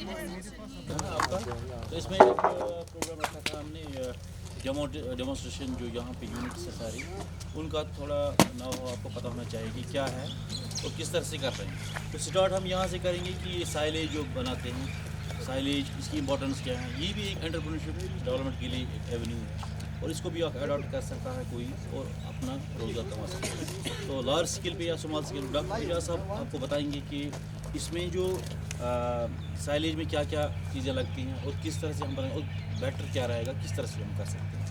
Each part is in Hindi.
आपका तो इसमें एक प्रोग्राम रखा था हमने डेमोन्स्ट्रेशन जो यहाँ पे यूनिट्स है सारी उनका थोड़ा ना हो आपको पता होना चाहिए कि क्या है और किस तरह से कर रहे हैं। तो स्टार्ट हम यहाँ से करेंगे कि साइलेज जो बनाते हैं साइलेज इसकी इंपॉर्टेंस क्या है। ये भी एक एंटरप्रेन्योरशिप डेवलपमेंट के लिए एक एवेन्यू है और इसको भी अडॉप्ट कर सकता है कोई और अपना रोज़गार कमा सकता है। तो लार्ज स्केल पे या स्मॉल स्केल डॉक्टर एजाज साहब आपको बताएंगे कि इसमें जो साइलेज में क्या क्या चीज़ें लगती हैं और किस तरह से हम बनाएं और बेटर क्या रहेगा, किस तरह से हम कर सकते हैं।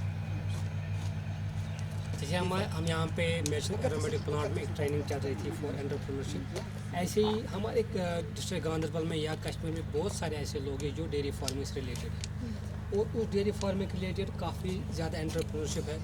जैसे हम यहाँ पे नेशनल एरोमेटिक प्लांट में एक ट्रेनिंग चल रही थी फॉर एंटरप्रेन्योरशिप। ऐसे ही हमारे डिस्ट्रिक्ट गांधरबल में या कश्मीर में बहुत सारे ऐसे लोग हैं जो डेयरी फार्मिंग से रिलेटेड है और उस डेयरी फार्मिंग के रिलेटेड काफ़ी ज़्यादा एंटरप्रेन्योरशिप है।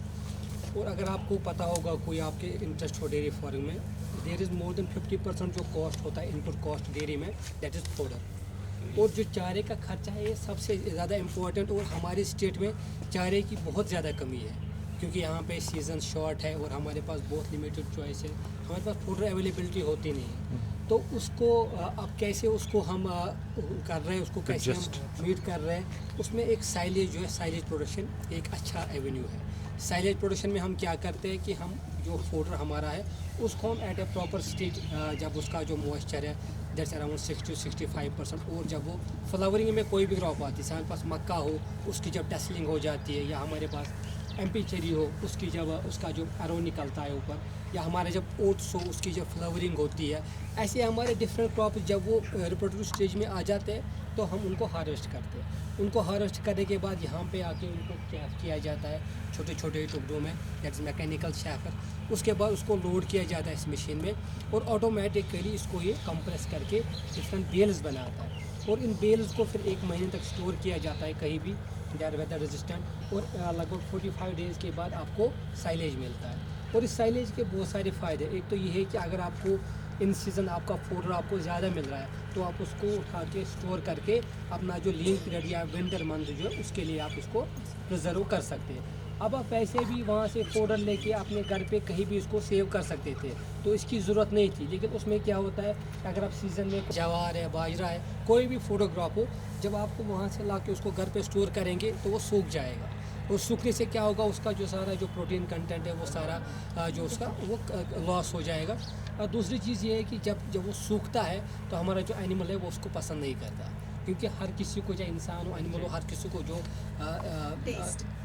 और अगर आपको पता होगा कोई आपके इंटरेस्ट हो डेयरी फार्मिंग में, देयर इज़ मोर देन 50% जो कॉस्ट होता है इनपुट कॉस्ट डेयरी में, दैट इज़ फोडर। और जो चारे का खर्चा है ये सबसे ज़्यादा इम्पोर्टेंट। और हमारे स्टेट में चारे की बहुत ज़्यादा कमी है क्योंकि यहाँ पे सीज़न शॉर्ट है और हमारे पास बहुत लिमिटेड चॉइस है, हमारे पास फोडर अवेलेबिलिटी होती नहीं है। तो उसको अब कैसे उसको हम कर रहे हैं, उसको कैसे हम मीट कर रहे हैं, उसमें एक साइलेज जो है साइलेज प्रोडक्शन एक अच्छा एवेन्यू है। साइलेज प्रोडक्शन में हम क्या करते हैं कि हम जो फोडर हमारा है उसको हम एट ए प्रॉपर स्टेज, जब उसका जो मॉइस्चर है दैट्स अराउंड 60 to 65%, और जब वो फ्लावरिंग में कोई भी क्रॉप आती है, हमारे पास मक्का हो उसकी जब टसलिंग हो जाती है, या हमारे पास एमपी चेरी हो उसकी जब उसका जो अरो निकलता है ऊपर, या हमारे जब ओट्स हो उसकी जब फ्लावरिंग होती है, ऐसे हमारे डिफरेंट क्रॉप जब वो रिप्रोडक्टिव स्टेज में आ जाते हैं तो हम उनको हार्वेस्ट करते हैं। उनको हार्वेस्ट करने के बाद यहाँ पे आके उनको क्या किया जाता है छोटे छोटे टुकड़ों में, दैट इज़ मैकेनिकल शैफर। उसके बाद उसको लोड किया जाता है इस मशीन में और ऑटोमेटिकली इसको ये कंप्रेस करके डिफरेंट बेल्स बनाता है और इन बेल्स को फिर 1 महीने तक स्टोर किया जाता है कहीं भी, दे आर वेदर रेजिस्टेंट। और लगभग 45 डेज़ के बाद आपको साइलेज मिलता है। और इस साइलेज के बहुत सारे फ़ायदे, एक तो ये है कि अगर आपको इन सीज़न आपका फोडर आपको ज़्यादा मिल रहा है तो आप उसको उठा के स्टोर करके अपना जो लीन पीरियड या विंटर मंथ जो है उसके लिए आप इसको प्रिजर्व कर सकते हैं। अब आप पैसे भी वहाँ से फोडर लेके अपने घर पे कहीं भी इसको सेव कर सकते थे, तो इसकी ज़रूरत नहीं थी। लेकिन उसमें क्या होता है अगर आप सीज़न में ज्वार है, बाजरा है, कोई भी फूड क्रॉप हो, जब आपको वहाँ से ला के उसको घर पे स्टोर करेंगे तो वो सूख जाएगा। और सूखने से क्या होगा, उसका जो सारा जो प्रोटीन कंटेंट है वो सारा जो उसका वो लॉस हो जाएगा। और दूसरी चीज़ ये है कि जब वो सूखता है तो हमारा जो एनिमल है वो उसको पसंद नहीं करता, क्योंकि हर किसी को, चाहे इंसान हो एनिमल हो, हर किसी को जो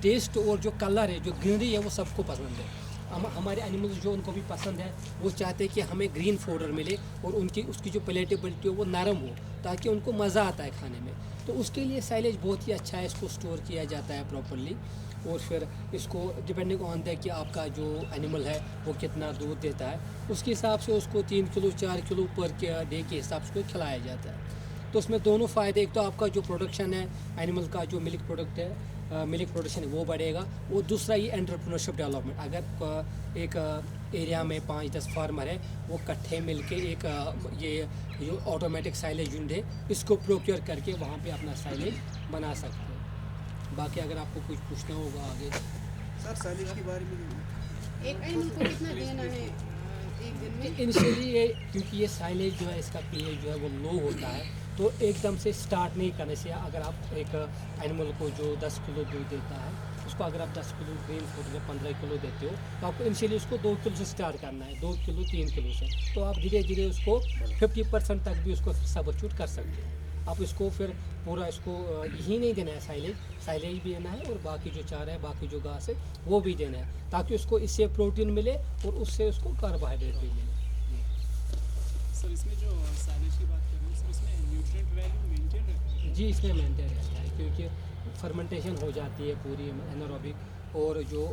टेस्ट और जो कलर है, जो ग्रीनरी है वो सबको पसंद है। हमारे एनिमल्स जो उनको भी पसंद है वो चाहते हैं कि हमें ग्रीन फोडर मिले और उसकी जो पेलेटेबिलिटी हो वो नरम हो, ताकि उनको मज़ा आता है खाने में। तो उसके लिए साइलेज बहुत ही अच्छा है, इसको स्टोर किया जाता है प्रॉपरली। और फिर इसको डिपेंडिंग ऑन द कि आपका जो एनिमल है वो कितना दूध देता है, उसके हिसाब से उसको 3 किलो 4 किलो पर डे के हिसाब से उसको खिलाया जाता है। तो उसमें दोनों फ़ायदे, एक तो आपका जो प्रोडक्शन है एनिमल का, जो मिल्क प्रोडक्ट है, मिल्क प्रोडक्शन है वो बढ़ेगा, और दूसरा ये एंटरप्रेन्योरशिप डेवलपमेंट। अगर एक एरिया में 5-10 फार्मर है वो इकट्ठे मिलके एक ये जो ऑटोमेटिक साइलेज यूनिट है इसको प्रोक्योर करके वहाँ पे अपना साइलेज बना सकते हैं। बाकी अगर आपको कुछ पूछना होगा आगे सर, साइलेज के बारे में एक एनिमल को कितना देना है एक दिन में? इनिशियली ये, क्योंकि ये साइलेज जो है इसका पीएच जो है वो लो होता है, तो एकदम से स्टार्ट नहीं करने से, अगर आप एक एनिमल को जो 10 किलो दूध देता है उसको अगर आप 10 किलो ग्रीन फूड में 15 किलो देते हो तो आपको इनिशियली उसको 2 किलो से स्टार्ट करना है, 2 किलो 3 किलो से। तो आप धीरे धीरे उसको 50% तक भी उसको सब्स्टिट्यूट कर सकते हैं। आप इसको फिर पूरा इसको यही नहीं देना है, साइलेज भी देना है और बाकी जो चारा है, बाकी जो घास है वो भी देना है, ताकि उसको इससे प्रोटीन मिले और उससे उसको कार्बोहाइड्रेट भी मिले। सर, इसमें जो साइलेज की बात कर रहे हैं सर, इसमें न्यूट्रिएंट वैल्यू मेंटेन रहता है? जी, इसमें मेंटेन रहता है, क्योंकि फर्मेंटेशन हो जाती है पूरी एनारोबिक, और जो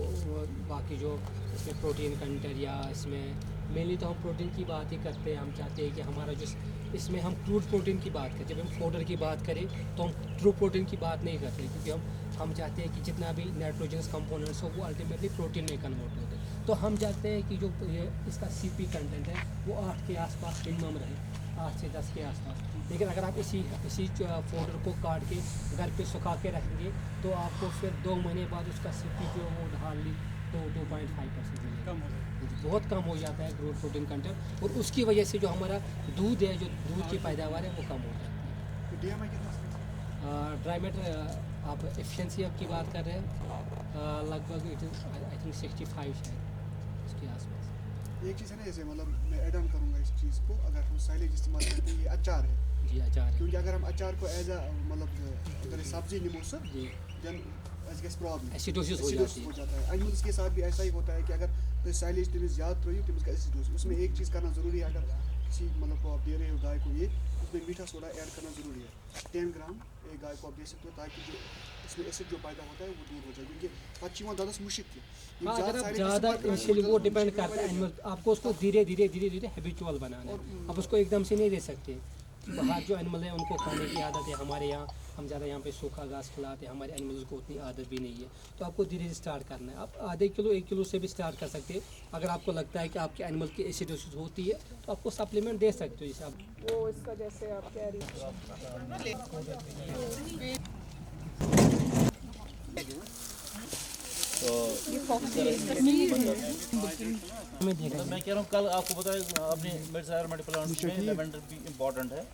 बाकी जो इसमें प्रोटीन कंटेंट, या इसमें मेनली तो हम प्रोटीन की बात ही करते हैं। हम चाहते हैं कि हमारा जो इसमें हम क्रूड प्रोटीन की बात करें, जब हम फोडर की बात करें तो हम ट्रू प्रोटीन की बात नहीं करते, क्योंकि हम चाहते हैं कि जितना भी नाइट्रोजनस कंपोनेंट्स हो वो अल्टीमेटली प्रोटीन में कन्वर्ट होते हैं। तो हम चाहते हैं कि जो ये इसका सीपी कंटेंट है वो 8 के आसपास मिनिमम रहे, 8 से 10 के आसपास। लेकिन अगर आप इसी फोडर को काट के घर पे सुखा के रखेंगे तो आपको फिर 2 महीने बाद उसका सीपी जो वो हार्डली 2.5% मिलेगा, कम हो जाएगा। बहुत कम हो जाता है ग्रोथ प्रोटीन कंटेंट, और उसकी वजह से जो हमारा दूध है, जो दूध की पैदावार है वो कम हो जाती है। DMI कितना ड्राई मैटर आप एफिशिएंसी की बात कर रहे हैं, लगभग इट इज़ आई थिंक 65 शायद उसके आसपास। एक चीज़ है ना, जैसे मतलब मैं ऐड ऑन करूँगा इस चीज़ को, अगर हम साइलेज इस्तेमाल करते हैं, ये अचार है, जी अचार है। क्योंकि अगर हम अचार को एज मतलब अगर सब्जी निमो सर जी देन गैस प्रॉब्लम एसिडोसिस हो जाती हो है। जाता है। एनिमल्स के साथ भी ऐसा ही होता है कि अगर तो साइलेज तमिस ज़्यादा त्रो तमिस का एसिडोसिस, उसमें एक चीज़ करना ज़रूरी है, अगर किसी मतलब को आप दे रहे हो गाय को ये, उसमें मीठा सोडा ऐड करना ज़रूरी है। 10 ग्राम एक गाय को आप दे सकते हो, ताकि जो इसमें एसिड जो पैदा होता है वो दूर हो जाए, क्योंकि पच्चीवा दस मुश्किल थी। हाँ, अगर आप ज़्यादा इनिशियली वो डिपेंड करता है एनिमल, आपको उसको धीरे धीरे हैबिचुअल बनाना है। आप उसको एकदम से नहीं दे सकते। बाहर जो एनिमल है उनको खाने की आदत है, हमारे यहाँ हम ज़्यादा यहाँ पे सूखा घास खिलाते हैं, हमारे एनिमल्स को उतनी आदत भी नहीं है, तो आपको धीरे धीरे स्टार्ट करना है। आप आधे किलो 1 किलो से भी स्टार्ट कर सकते हैं। अगर आपको लगता है कि आपके एनिमल की एसिडोसिस होती है तो आपको सप्लीमेंट दे सकते हो, जैसे आप वो इसका जैसे आप कह रही तो हमें देखा मैं कह रहा हूँ कल आपको बताया आपने मेडिसिनल प्लांट्स में लेवेंडर भी इम्पोर्टेंट है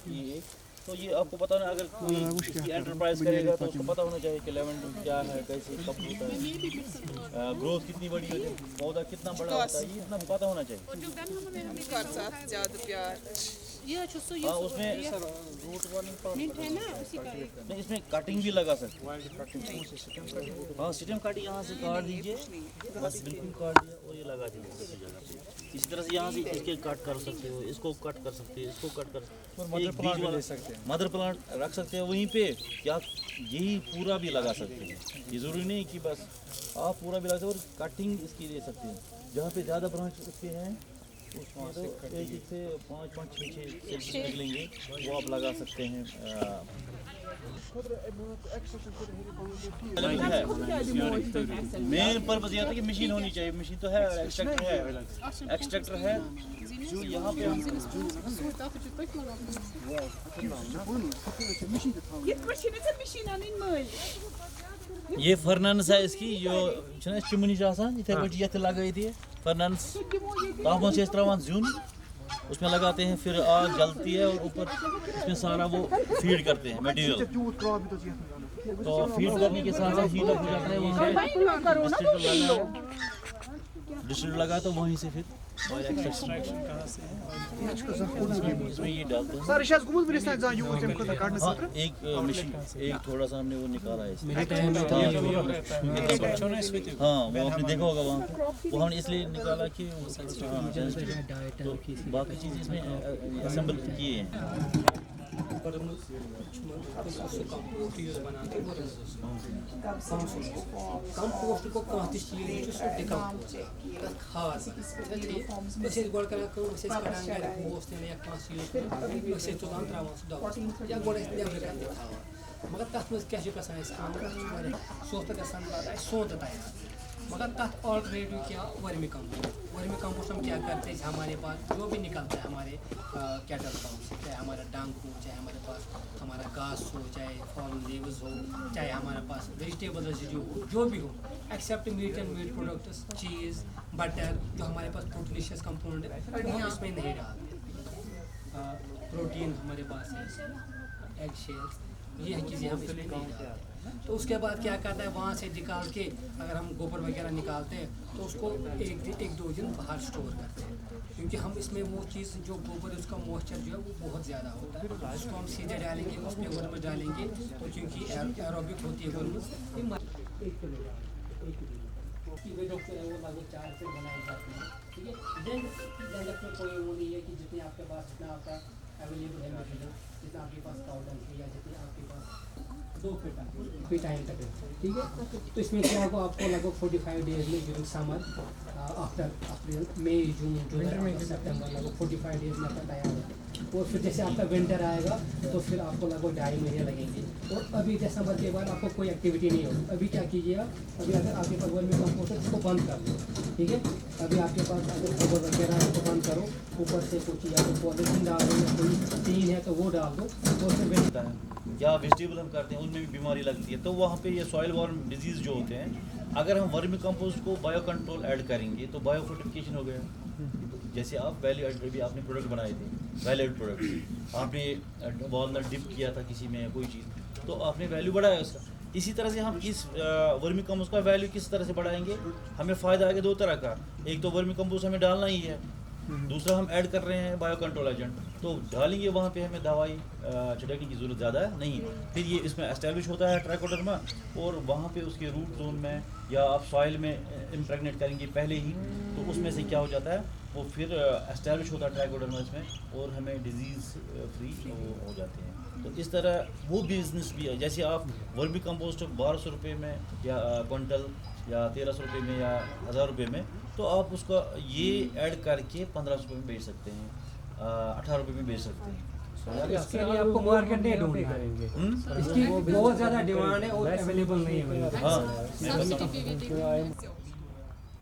ये एक, तो ये आपको पता ना, अगर कोई इसकी एंटरप्राइज करेगा तो उसको पता होना चाहिए कि लेवेंडर क्या है, कैसे कब होता है, ग्रोथ कितनी बड़ी है, पौधा कितना बड़ा होता है, ये इतना पता होना चाहिए। कर साथ ज़्यादा प्यार ये अच्छो सो हाँ उसमें मिनट है ना उसी का एक नहीं, इसमें कटिंग भी लगा सकते हैं। हाँ स्टेम काट यहाँ से काट दीजिए, बस बिल्कुल काट दिया और ये लगा दीजिए। इसी तरह से यहाँ से इसके कट कर सकते हो, इसको कट कर सकते हो, इसको कट कर मदर प्लांट ले सकते हैं, मदर प्लांट रख सकते हैं वहीं पे, क्या यही पूरा भी लगा सकते हैं। ये ज़रूरी नहीं कि बस आप पूरा भी लगा सकते हो, और कटिंग इसकी दे सकते हैं। जहाँ पे ज़्यादा ब्रांच उसके हैं उसमें तो एक से 5-5 6 निकलेंगे, वो आप लगा सकते हैं। मेन पर्पस यह था कि मशीन होनी चाहिए, मशीन तो है, एक्सट्रैक्टर है जो यहाँ पे हम ये फर्नेंस है इसकी, जो चिमनी इथे ये लगाई थी फर्नेंस, तथ मे त्रावान जुन, उसमें लगाते हैं, फिर आग जलती है और ऊपर इसमें सारा वो फीड करते हैं मटेरियल, तो फीड करने के साथ साथ हीट अप हो जाता है, वहाँ डिस्ट्रिक्ट लगा तो वहीं से फिर एक्सट्रैक्शन इसमें ये डालते हैं। सर इशाज गुमुल बिलिस ना जा यूज हम को काटने हाँ, से एक मशीन एक थोड़ा सा हमने वो निकाला है इसमें। हाँ वो आपने देखा होगा वहाँ पे, वो हमने इसलिए निकाला कि तो बाकी चीज़ इसमें असेंबल किए हैं। कंपोस्ट को कह चीज डिकम्पोज खाद गोड़ कर पोस्ट या चीज तुलान त्रावान या गोड़ नबर मगर तथ मज क्या सोत ग सोत तैयार, मगर तथ ऑल्टरनेटिव क्या वर्मी कंपोस्ट हम क्या करते हैं, हमारे पास जो भी निकलता है हमारे कैटल फार्म से, चाहे हमारा डंग हो, चाहे हमारे पास हमारा घास हो, चाहे फॉर्म लीव्स हो, चाहे हमारे पास वेजिटेबल रेसिड्यू हो, जो भी हो except meat and meat products, cheese, butter, जो हमारे पास प्रोटीनिशियस कंपोनेंट है हम इसमें नहीं डालते। प्रोटीन हमारे पास है, एग शेल्स, ये चीज़ें हम इसमें नहीं डालते। तो उसके बाद क्या करता है, वहाँ से निकाल के अगर हम गोबर वगैरह निकालते हैं तो उसको एक दो दिन बाहर स्टोर करते हैं, क्योंकि हम इसमें वो चीज़ जो गोबर है उसका मॉइस्चर जो है वो बहुत ज़्यादा होता है, उसको हम सीधे डालेंगे, उसमें गोबर डालेंगे तो क्योंकि एरोबिक होती है गोबर, 1 किलो वो लगभग 4 फीट बनाए जाते हैं। ठीक है, डेंडक में कोई वो नहीं है कि जितने आपके पास जितना आपका अवेलेबल है मटेरियल, जितना आपके पास काउडन है या जितने आपके पास 2 फीट टाइम तक है। ठीक है, तो इसमें क्या होगा, आपको लगभग 45 डेज में ड्यूरिंग समर आफ्टर अप्रैल मई जून जुलाई सितंबर लगभग 45 डेज में आपका तैयार है। और फिर जैसे आपका विंटर आएगा तो फिर आपको लगभग 2.5 महीने लगेंगे। और अभी दिसंबर के बाद आपको कोई एक्टिविटी नहीं होगी। अभी क्या कीजिए आप, अभी अगर आपके पास वर्मी कंपोस्ट है उसको बंद कर दो। ठीक है, अभी आपके पास अगर गोबर वगैरह है उसको बंद करो, ऊपर से कुछ या तो पॉलिथीन डाल दो या कोई टीन है तो वो डाल दो, तो फिर या वेजिटेबल हम करते हैं उनमें भी बीमारी लगती है, तो वहाँ पे ये सॉइल वॉर्म डिजीज़ जो होते हैं, अगर हम वर्मी कंपोस्ट को बायो कंट्रोल ऐड करेंगे तो बायो फोर्टिफिकेशन हो गया। जैसे आप वैल्यू एड भी आपने प्रोडक्ट बनाए थे, वैल्यू एड प्रोडक्ट, आपने वॉलनट डिप किया था किसी में कोई चीज़, तो आपने वैल्यू बढ़ाया उसका। इसी तरह से हम इस वर्मी कंपोस्ट का वैल्यू किस तरह से बढ़ाएंगे, हमें फ़ायदा आगे दो तरह का। एक तो वर्मी कंपोस्ट हमें डालना ही है, दूसरा हम ऐड कर रहे हैं बायो कंट्रोल एजेंट, तो डालेंगे वहाँ पे हमें दवाई छिड़कने की ज़रूरत ज़्यादा नहीं है। फिर ये इसमें एस्टेब्लिश होता है ट्राइकोडर्मा, और वहाँ पे उसके रूट जोन में या आप सॉइल में इम्प्रेगनेट करेंगे पहले ही, तो उसमें से क्या हो जाता है, वो फिर एस्टेब्लिश होता है ट्राइकोडर्मा इसमें, और हमें डिजीज़ फ्री हो जाते हैं। तो इस तरह वो बिज़नेस भी है। जैसे आप वर्मी कंपोस्ट 1200 रुपये में या क्विंटल या 1300 रुपये में या 1000 रुपये में, तो आप उसका ये ऐड करके 1500 रुपये में बेच सकते हैं, 18 रुपये में बेच सकते हैं। इसके लिए आपको मार्केट नहीं ढूंढना है, इसकी बहुत ज़्यादा डिमांड है और अवेलेबल नहीं है। हाँ, मैं बताऊँ।